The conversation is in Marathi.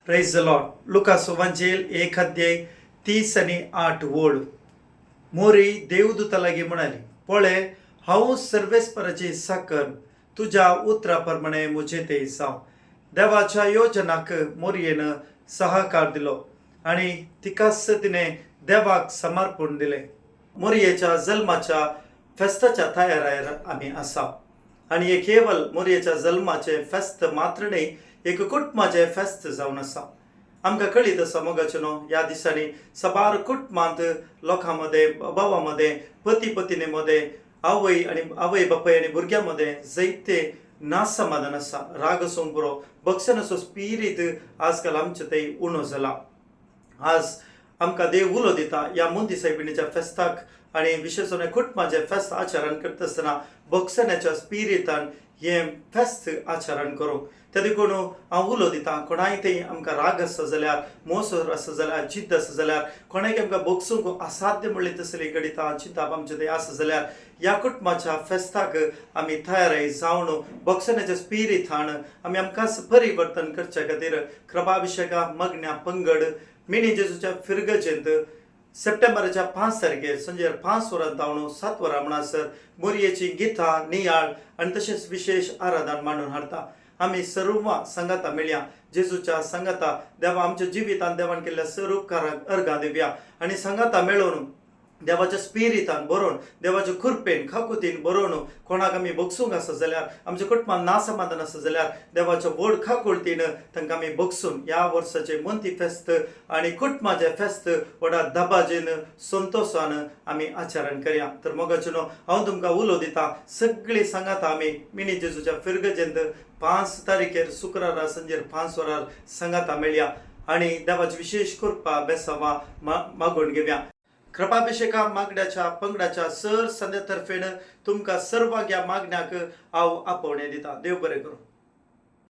Praise the Lord. लुकास वांचेल 1 अध्याय 30 आणि 8 वोड. मोरी देवदूता लागी म्हणाली, पळे हांव सर्वेस्पराची साकर तुझ्या उतराप्रमाणे मुझे ते जाव. देवाच्या योजनाक मोरयेन सहकार दिलो आणि तिकाच तिने देवाक समर्पण दिले. मोरयेच्या जल्माच्या फेस्ताच्या तयारीर आम्ही असा आणि हे केवळ मोरयेच्या जल्माचे फेस्त मात्र नाही, एक कुटुंबाचे फेस्त जावन आसा. आमकां कळीत आसा मोगाचेनो ह्या दिसांनी सबार कुटुंबांत लोकांमध्ये, भावांमध्ये, पती पत्नीमध्ये, आवय बापाय आणि भुरग्यांमध्ये जायते नासमाधान आसा. राग सोंपुरो बक्षनाचो स्पिरीट आजकाल आमचे थंय उणो जाला. आज आमकां देव उलो दिता ह्या मुंदी सायबिणीच्या फेस्ताक आणि विशेषण कुटुंबाचे फेस्त आचरण करता आसतना बक्षण्याच्या स्पिरिटान हे फेस्त आचरण करूं. त्या देखून हांव उलो दिता, कोणाय थंय आमकां राग आसा जाल्यार, मोसोर आसा जाल्यार, जिद्द आसा जाल्यार, कोणाक आमकां बगसूंक असाध्य म्हणली तसली गणितां चिंताप आमचे थंय आसा जाल्यार ह्या कुटुंबाच्या फेस्ताक आमी तयारी जावन बक्षण्याच्या स्पिरिटान आमी आमकां परिवर्तन करचे खातीर कृपाभिषेका मगण्या पंगड मिनी जेजूच्या फिरगजेंत सप्टेंबराच्या 5 तारखेर संजेर 5 वरां जावन 7 वरां म्हणसर मोरयेची गितां, नियाळ आणि तशेंच विशेष आराधन मांडून हाडटा. आमी सर्व संगता मेळया, जेजूच्या संगता देवा आमच्या जिवितान देवान केल्ल्या सर्व उपकाराक अर्घां दिवया आणि संगता मेळोवन देवाच्या स्पिरिटान बरोवन, देवाच्या कृपेन खाकुतीन बरोवन कोणाक आमी बगसूंक आसा जाल्यार, आमच्या कुटुंबान नासमाधान आसा जाल्यार देवाच्या व्हड खाकुळतीन तांकां आमी बगसून ह्या वर्साचे मंती फेस्त आणि कुटुंबाचे फेस्त व्हडा दबाजेन संतोषान आमी आचरण करया. तर मोगाचेनो हांव तुमकां उलो दिता, सगळी सांगाता आमी मिनी जेजूच्या फिरगजेंत 5 तारखेर शुक्रारा संजेर 5 वरार सांगाता मेळया आणि देवाची विशेष कृपा बेसावा मागून घेवया. कृपाभिषेका मागण्याच्या पंगडाच्या सर संध्यातर्फेन तुमकां सर्वांक ह्या मागण्याक हांव आपोवणें दिता. देव बरें करूं.